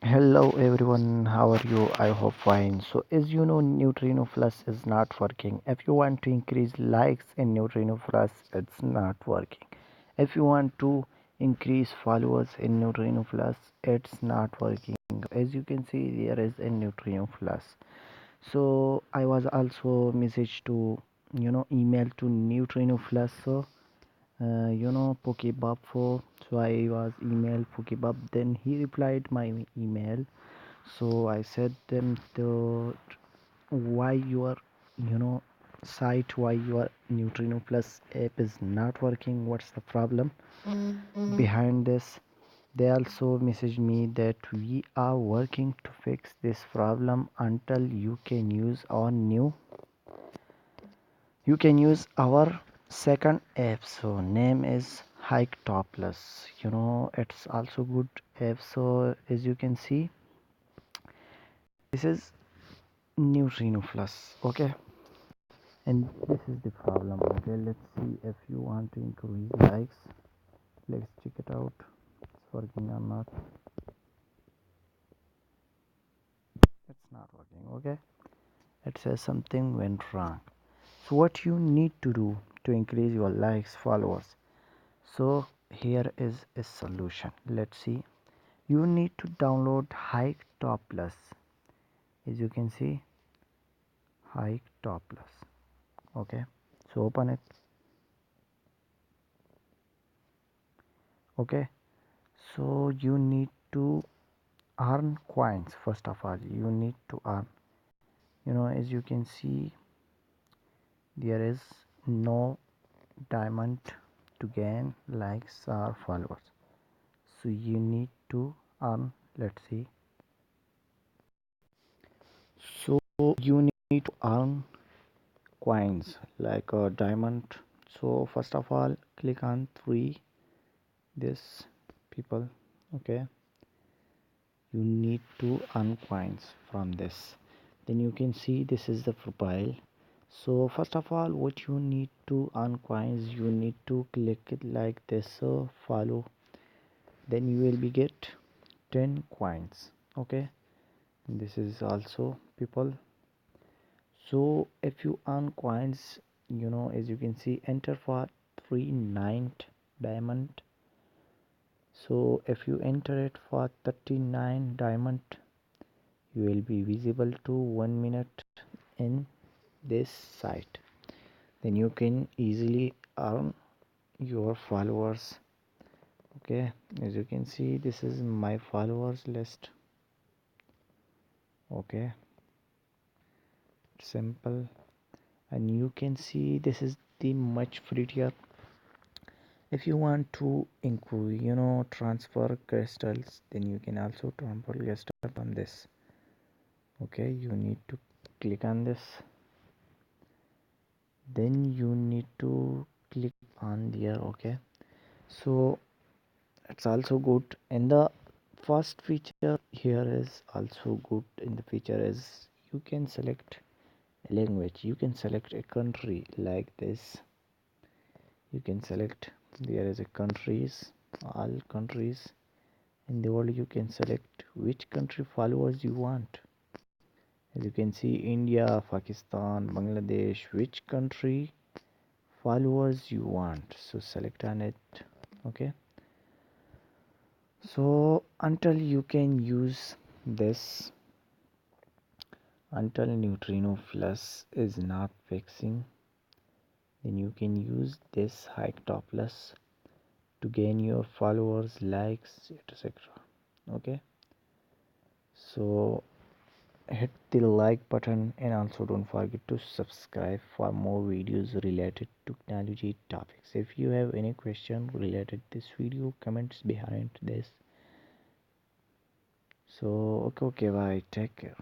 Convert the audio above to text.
Hello everyone, how are you? I hope fine. So as you know, Neutrino Plus is not working. If you want to increase likes in Neutrino Plus, it's not working. If you want to increase followers in Neutrino Plus, it's not working. As you can see, there is a Neutrino Plus. So I was also message to email to Neutrino Plus. So Pokebub for. So I was email Pokebub. Then he replied my email. So I said them to why your site, why your Neutrino Plus app is not working, what's the problem behind this. They also messaged me that we are working to fix this problem until you can use our second app. So name is Hike Topless. It's also good app. So as you can see, this is Neutrino Plus. Okay, and this is the problem. Okay, let's see if you want to increase likes. Let's check it out, it's working or not. It's not working. Okay, it says something went wrong. So what you need to do to increase your likes, followers? So here is a solution. Let's see. You need to download Hike Top Plus. As you can see, Hike Top Plus. Okay, so open it. Okay, so you need to earn coins. First of all, you need to earn, as you can see, there is no diamond to gain likes or followers. So you need to earn. Let's see. So you need to earn coins like a diamond. So first of all, click on three this people. Okay, you need to earn coins from this. Then you can see this is the profile. So first of all, what you need to earn coins, you need to click it like this. So follow, then you will be get 10 coins. Okay, this is also people. So if you earn coins, as you can see, enter for 39 diamond. So if you enter it for 39 diamond, you will be visible to 1 minute in this site. Then you can easily earn your followers. Okay, as you can see, this is my followers list. Okay, simple. And you can see this is the much prettier. If you want to include transfer crystals, then you can also transfer crystal on this. Okay, you need to click on this, then you need to click on there. Okay, so it's also good. And the first feature here is also good. In the feature is you can select a language, you can select a country like this. You can select, there is a countries, all countries in the world. You can select which country followers you want. As you can see, India, Pakistan, Bangladesh, which country followers you want, so select on it. Okay, so until you can use this, until Neutrino Plus is not fixing, then you can use this Hike Top Plus to gain your followers, likes, etc. Okay, so hit the like button and also don't forget to subscribe for more videos related to technology topics. If you have any question related this video, comments behind this. So okay, bye, take care.